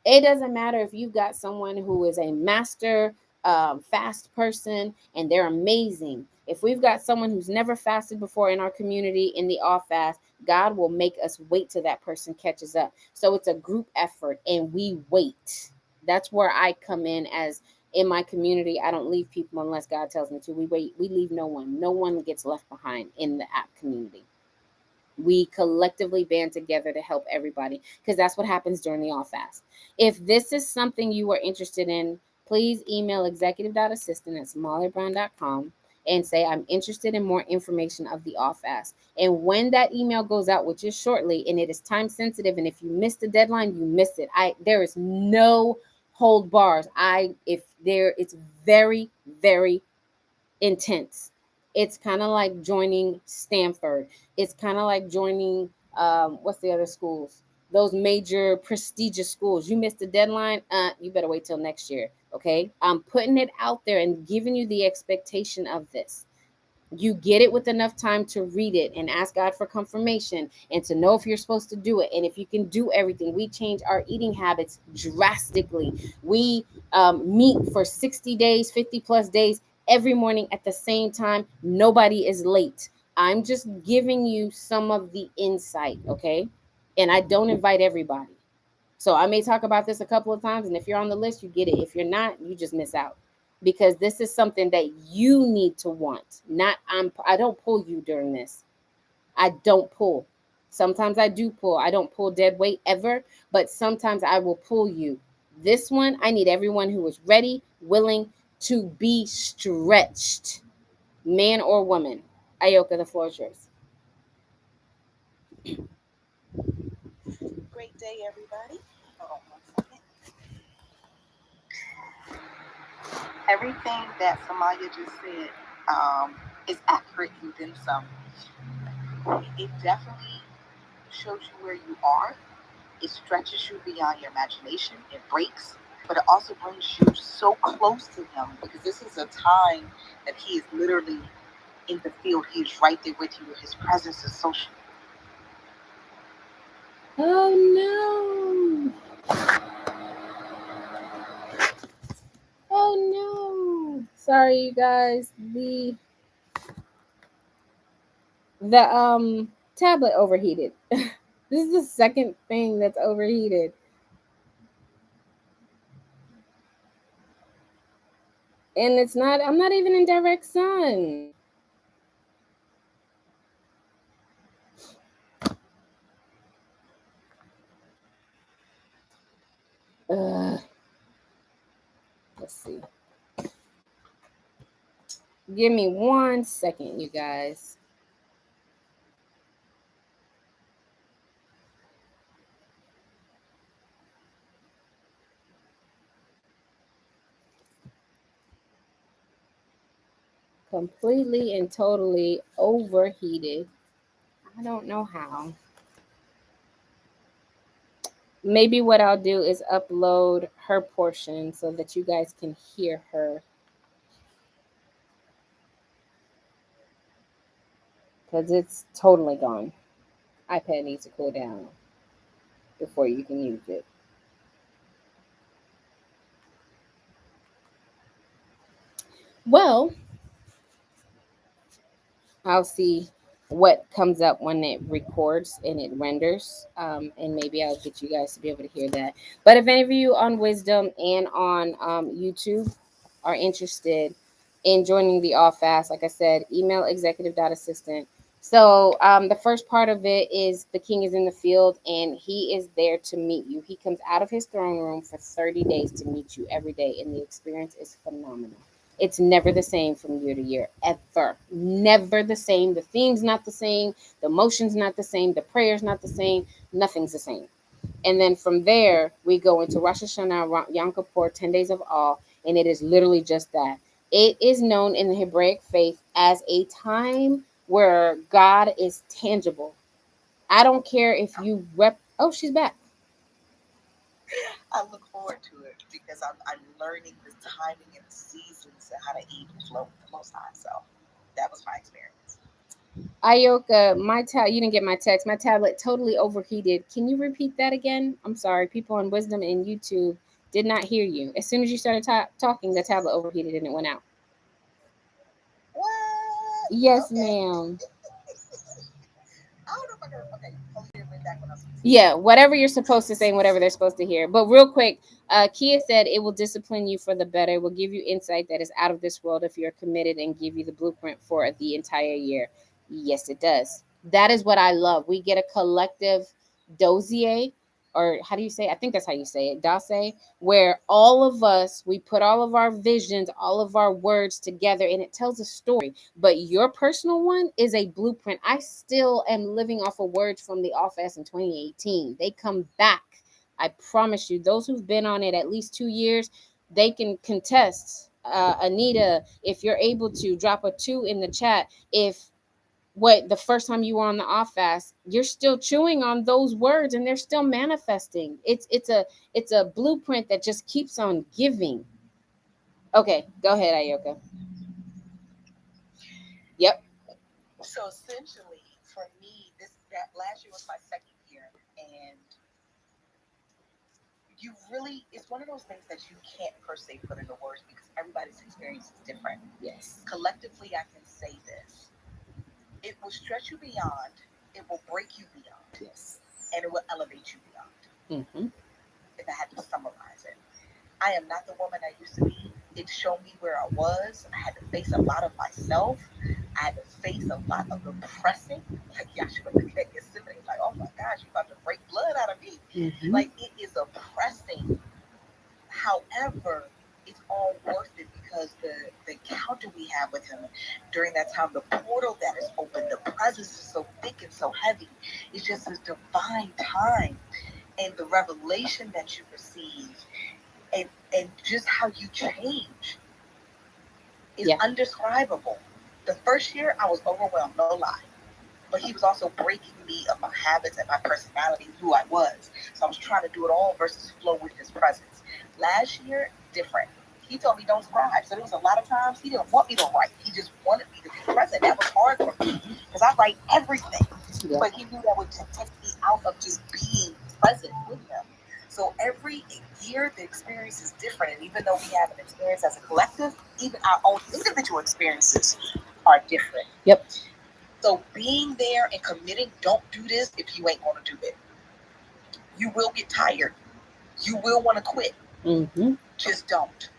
It doesn't matter if you've got someone who is a master fast person and they're amazing. If we've got someone who's never fasted before in our community in the All Fast, God will make us wait till that person catches up. So it's a group effort, and we wait. That's where I come in. As in my community, I don't leave people unless God tells me to. We wait. We leave no one. No one gets left behind in the app community. We collectively band together to help everybody, because that's what happens during the All Fast. If this is something you are interested in, please email executive.assistant@smallybrown.com. and say, I'm interested in more information of the off fast. And when that email goes out, which is shortly, and it is time sensitive, and if you miss the deadline, you miss it. There is no hold bars. It's very, very intense. It's kind of like joining Stanford. It's kind of like joining what's the other schools? Those major prestigious schools. You missed the deadline, you better wait till next year. Okay, I'm putting it out there and giving you the expectation of this. You get it with enough time to read it and ask God for confirmation and to know if you're supposed to do it and if you can do everything. We change our eating habits drastically. We meet for 60 days, 50 plus days every morning at the same time. Nobody is late. I'm just giving you some of the insight, okay? And I don't invite everybody. So I may talk about this a couple of times, and if you're on the list, you get it. If you're not, you just miss out, because this is something that you need to want. Not I don't pull you during this. I don't pull. Sometimes I do pull. I don't pull dead weight ever, but sometimes I will pull you. This one, I need everyone who is ready, willing to be stretched, man or woman. Ayoka, the floor is yours. Great day, everybody. Hold on 1 second. Everything that Samaya just said is accurate and then some. It definitely shows you where you are. It stretches you beyond your imagination. It breaks, but it also brings you so close to Him, because this is a time that He is literally in the field. He is right there with you. His presence is so. Oh no. Oh no. Sorry you guys. The tablet overheated. This is the second thing that's overheated. And I'm not even in direct sun. Ugh. Let's see. Give me 1 second, you guys. Completely and totally overheated. I don't know how. Maybe what I'll do is upload her portion so that you guys can hear her. Because it's totally gone. iPad needs to cool down before you can use it. Well, I'll see what comes up when it records and it renders. And maybe I'll get you guys to be able to hear that. But if any of you on Wisdom and on YouTube are interested in joining the All Fast, like I said, email executive.assistant. So the first part of it is the king is in the field and he is there to meet you. He comes out of his throne room for 30 days to meet you every day, and the experience is phenomenal. It's never the same from year to year, ever. Never the same. The theme's not the same. The emotion's not the same. The prayer's not the same. Nothing's the same. And then from there, we go into Rosh Hashanah, Yom Kippur, 10 days of awe, and it is literally just that. It is known in the Hebraic faith as a time where God is tangible. I don't care if you Oh, she's back. I look forward to it because I'm learning the timing and the seasons and how to eat and flow with the Most High. So that was my experience. Ayoka, you didn't get my text. My tablet totally overheated. Can you repeat that again? I'm sorry. People on Wisdom and YouTube did not hear you. As soon as you started talking, the tablet overheated and it went out. What? Yes, Okay. ma'am. I don't know if I can. Okay, Yeah, whatever you're supposed to say and whatever they're supposed to hear. But real quick, Kia said it will discipline you for the better. It will give you insight that is out of this world if you're committed, and give you the blueprint for the entire year. Yes, it does. That is what I love. We get a collective dossier or how do you say it? I think that's how you say it, Dase, where all of us, we put all of our visions, all of our words together, and it tells a story. But your personal one is a blueprint. I still am living off of words from the office in 2018. They come back. I promise you, those who've been on it at least 2 years, they can contest. Anita, if you're able to drop a 2 in the chat, if what the first time you were on the off fast, you're still chewing on those words and they're still manifesting. It's a blueprint that just keeps on giving. Okay, go ahead, Ayoka. Yep. So essentially, for me, this that last year was my second year, and you really it's one of those things that you can't per se put into words because everybody's experience is different. Yes. Collectively, I can say this: it will stretch you beyond, it will break you beyond, Yes. and it will elevate you beyond. Mm-hmm. If I had to summarize it, I am not the woman I used to be. It showed me where I was. I had to face a lot of myself. I had to face a lot of the pressing. Like Yahshua looked at Gethsemane, like, oh my gosh, you're about to break blood out of me. Mm-hmm. Like, it is oppressing. However, it's all worth it because the encounter we have with him during that time, the portal that is open, the presence is so thick and so heavy. It's just this divine time. And the revelation that you receive and just how you change is undescribable. The first year I was overwhelmed, no lie. But he was also breaking me of my habits and my personality, who I was. So I was trying to do it all versus flow with his presence. Last year, different. He told me don't scribe. So there was a lot of times he didn't want me to write. He just wanted me to be present. That was hard for me because I write everything. Yeah. But he knew that would take me out of just being present with him. So every year the experience is different. And even though we have an experience as a collective, even our own individual experiences are different. Yep. So being there and committing, don't do this if you ain't going to do it. You will get tired. You will want to quit. Mm-hmm. Just don't.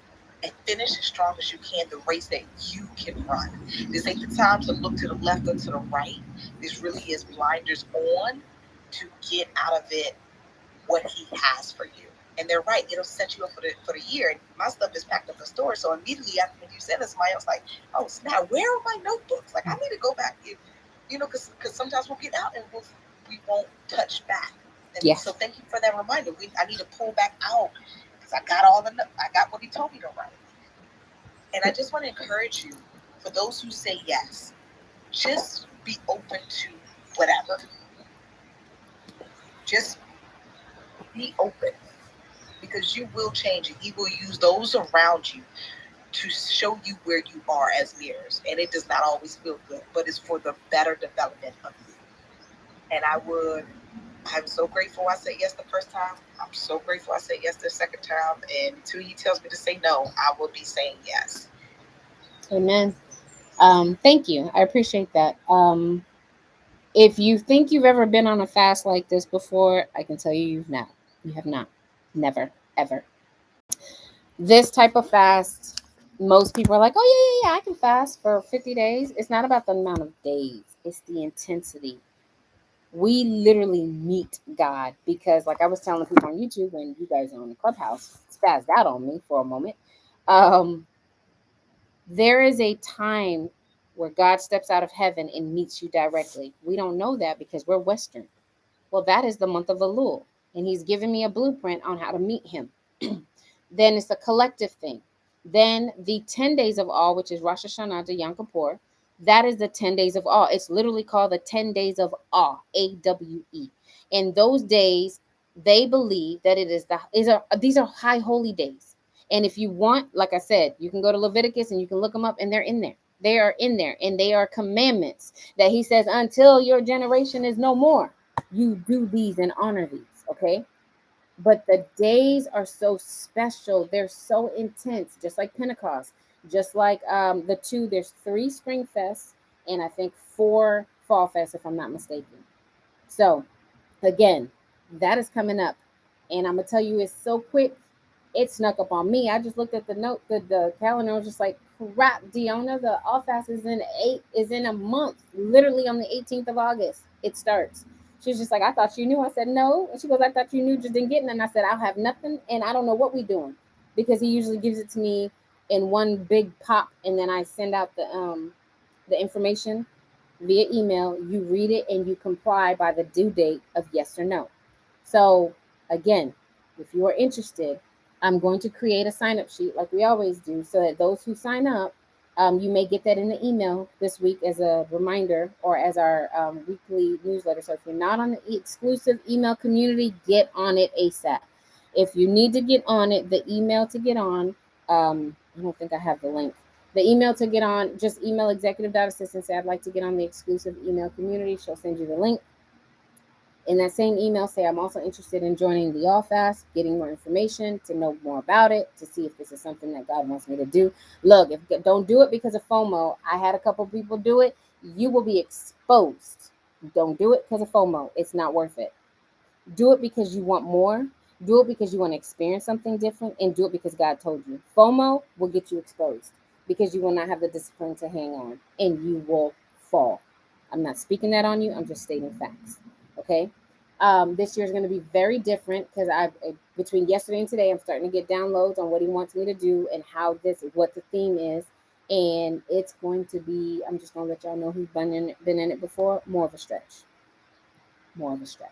And finish as strong as you can the race that you can run. This ain't the time to look to the left or to the right. This really is blinders on to get out of it what he has for you. And they're right. It'll set you up for the year. And my stuff is packed up in storage. So immediately after when you said this, I was like, oh snap, where are my notebooks? Like I need to go back. Because sometimes we'll get out and we won't touch back. And so thank you for that reminder. I need to pull back out because I got what he told me to write. And I just want to encourage you, for those who say yes, just be open to whatever. Just be open because you will change and he will use those around you to show you where you are as mirrors. And it does not always feel good, but it's for the better development of you. And I'm so grateful I said yes the first time. I'm so grateful I said yes the second time. And until he tells me to say no, I will be saying yes. Amen. Thank you. I appreciate that. If you think you've ever been on a fast like this before, I can tell you you've not. You have not. Never, ever. This type of fast, most people are like, oh, yeah, I can fast for 50 days. It's not about the amount of days, it's the intensity. We literally meet God because, like I was telling people on YouTube when you guys are on the Clubhouse, spazzed out on me for a moment. There is a time where God steps out of heaven and meets you directly. We don't know that because we're Western. Well, that is the month of Elul, and he's given me a blueprint on how to meet him. Then it's a collective thing. Then the 10 days of awe, which is Rosh Hashanah to Yom Kippur, that is the 10 days of awe. It's literally called the 10 days of awe, AWE. And those days, they believe that these are high holy days. And if you want, like I said, you can go to Leviticus and you can look them up, and they're in there. They are in there, and they are commandments that he says, until your generation is no more, you do these and honor these, okay? But the days are so special. They're so intense, just like Pentecost, just like there's 3 Spring Fests and I think 4 Fall Fests, if I'm not mistaken. So again, that is coming up. And I'm going to tell you, it's so quick. It snuck up on me. I just looked at the calendar. I was just like, crap, Deanna, the All Fast is in a month, literally on the 18th of August. It starts. She was just like, I thought you knew. I said, no. And she goes, I thought you knew, just didn't get none. I said, I'll have nothing, and I don't know what we doing, because he usually gives it to me in one big pop, and then I send out the information via email. You read it and you comply by the due date of yes or no. So again, if you are interested, I'm going to create a sign up sheet like we always do, so that those who sign up, you may get that in the email this week as a reminder, or as our weekly newsletter. So if you're not on the exclusive email community, get on it ASAP. If you need to get on it, the email to get on, I don't think I have the link. The email to get on, just email executive.assistant, say I'd like to get on the exclusive email community. She'll send you the link. In that same email, say I'm also interested in joining the All Fast, getting more information, to know more about it, to see if this is something that God wants me to do. Look, if don't do it because of FOMO. I had a couple people do it. You will be exposed. Don't do it because of FOMO. It's not worth it. Do it because you want more. Do it because you want to experience something different, and do it because God told you. FOMO will get you exposed because you will not have the discipline to hang on, and you will fall. I'm not speaking that on you. I'm just stating facts. Okay. This year is going to be very different because between yesterday and today, I'm starting to get downloads on what he wants me to do and how what the theme is. And it's going to be, I'm just going to let y'all know who's been in it before, more of a stretch. More of a stretch.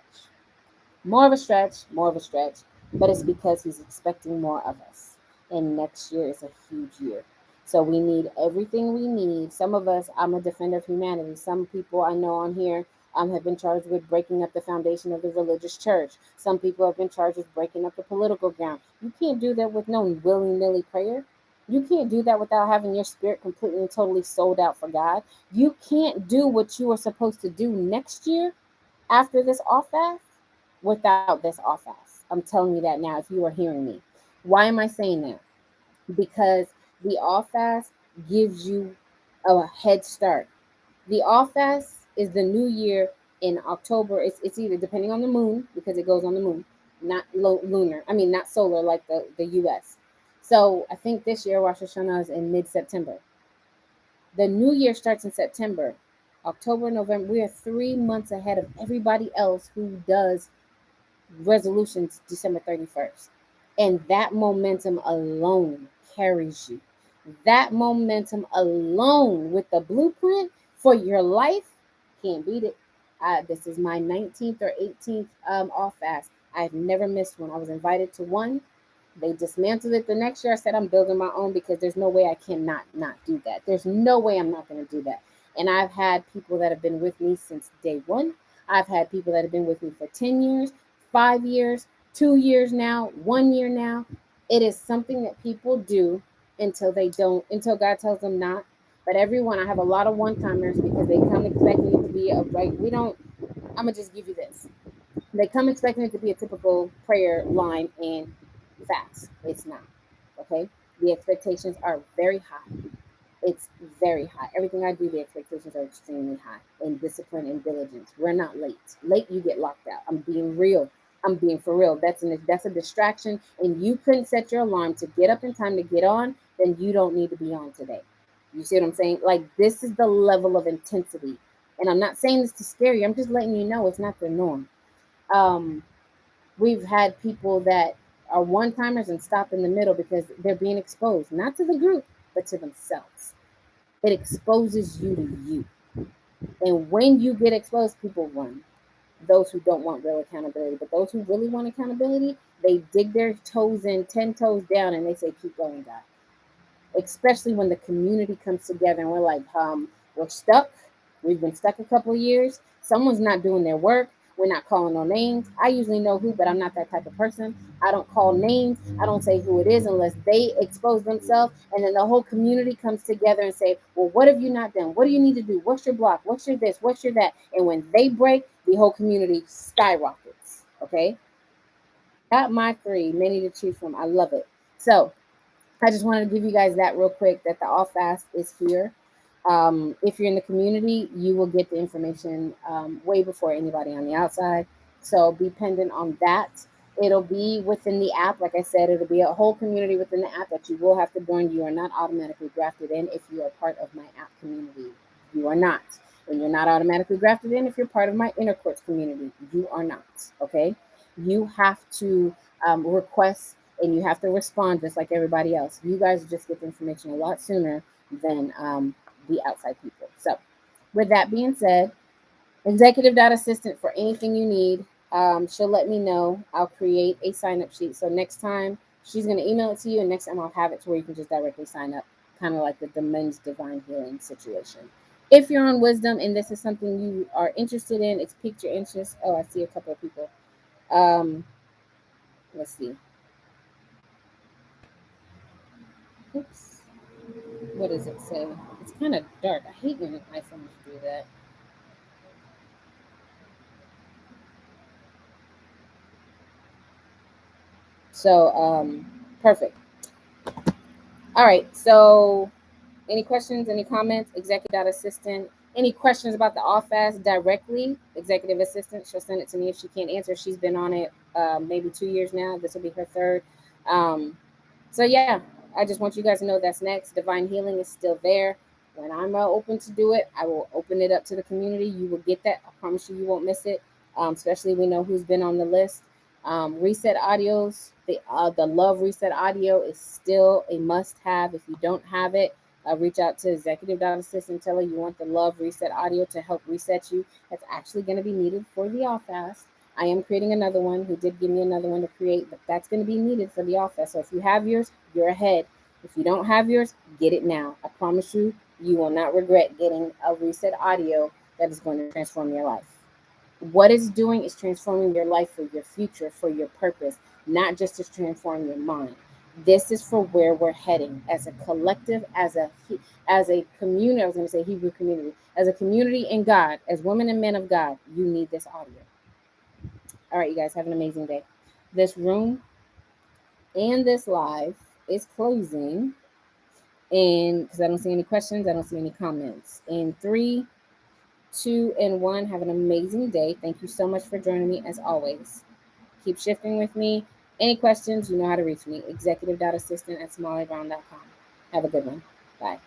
More of a stretch, more of a stretch, but it's because he's expecting more of us. And next year is a huge year. So we need everything we need. Some of us, I'm a defender of humanity. Some people I know on here have been charged with breaking up the foundation of the religious church. Some people have been charged with breaking up the political ground. You can't do that with no willy-nilly prayer. You can't do that without having your spirit completely and totally sold out for God. You can't do what you are supposed to do next year after this off fast without this off fast. I'm telling you that now if you are hearing me. Why am I saying that? Because the off fast gives you a head start. The off fast is the new year in October. It's either depending on the moon, because it goes on the moon, not lunar. I mean, not solar like the US. So I think this year Rosh Hashanah is in mid September. The new year starts in September. October, November. We are 3 months ahead of everybody else who does resolutions December 31st. And that momentum alone carries you. That momentum alone with the blueprint for your life, can't beat it. This is my 19th or 18th off fast. I've never missed one. I was invited to one. They dismantled it the next year. I said I'm building my own because there's no way I cannot not do that. There's no way I'm not going to do that. And I've had people that have been with me since day one. I've had people that have been with me for 10 years, 5 years, 2 years now, 1 year now. It is something that people do until they don't, until God tells them not. But everyone, I have a lot of one timers because they come expecting it to be a right. We don't, I'm going to just give you this. They come expecting it to be a typical prayer line and fast. It's not. Okay? The expectations are very high. It's very high. Everything I do, the expectations are extremely high in discipline and diligence. We're not late. Late, you get locked out. I'm being real. I'm being for real. That's a distraction, and you couldn't set your alarm to get up in time to get on. Then you don't need to be on today. You see what I'm saying? Like, this is the level of intensity, and I'm not saying this to scare you. I'm just letting you know it's not the norm. Um, we've had people that are one timers and stop in the middle because they're being exposed, not to the group, but to themselves. It exposes you to you. And when you get exposed, people run. Those who don't want real accountability, but those who really want accountability, they dig their toes in, 10 toes down, and they say, keep going, God. Especially when the community comes together and we're like, we're stuck. We've been stuck a couple of years. Someone's not doing their work. We're not calling no names. I usually know who, but I'm not that type of person. I don't call names. I don't say who it is unless they expose themselves. And then the whole community comes together and say, well, what have you not done? What do you need to do? What's your block? What's your this? What's your that? And when they break, the whole community skyrockets. Okay? Got my three, many to choose from. I love it. So I just wanted to give you guys that real quick, that the All Fast is here. If you're in the community, you will get the information way before anybody on the outside. So be pendant on that. It'll be within the app. Like I said, it'll be a whole community within the app that you will have to join. You are not automatically drafted in if you are part of my app community. You are not. And you're not automatically grafted in if you're part of my inner courts community. You are not, okay? You have to request and you have to respond just like everybody else. You guys just get the information a lot sooner than the outside people. So, with that being said, executive data assistant for anything you need. She'll let me know. I'll create a sign up sheet. So next time she's going to email it to you, and next time I'll have it to where you can just directly sign up, kind of like the men's divine healing situation. If you're on wisdom and this is something you are interested in, it's piqued your interest. Oh, I see a couple of people. Um, let's see. Oops. What does it say? It's kind of dark. I hate when iPhones do that. So, perfect. All right. So, any questions, any comments? Executive assistant. Any questions about the OFAS directly? Executive assistant. She'll send it to me if she can't answer. She's been on it maybe 2 years now. This will be her third. Um, so yeah, I just want you guys to know that's next. Divine healing is still there. When I'm open to do it, I will open it up to the community. You will get that. I promise you, you won't miss it. Especially we know who's been on the list. Reset audios. The Love Reset audio is still a must-have. If you don't have it, reach out to executive data assistant. Tell her you want the Love Reset audio to help reset you. That's actually going to be needed for the all fast. I am creating another one. Who did give me another one to create, but that's going to be needed for the office. So if you have yours, you're ahead. If you don't have yours, get it now. I promise you, you will not regret getting a reset audio that is going to transform your life. What it's doing is transforming your life for your future, for your purpose, not just to transform your mind. This is for where we're heading as a collective, as a community. I was going to say Hebrew community, as a community in God, as women and men of God. You need this audio. All right, you guys have an amazing day. This room and this live is closing, and because I don't see any questions, I don't see any comments. In 3, 2, and 1, have an amazing day. Thank you so much for joining me as always. Keep shifting with me. Any questions, you know how to reach me. Executive assistant at smallybrown.com. Have a good one. Bye.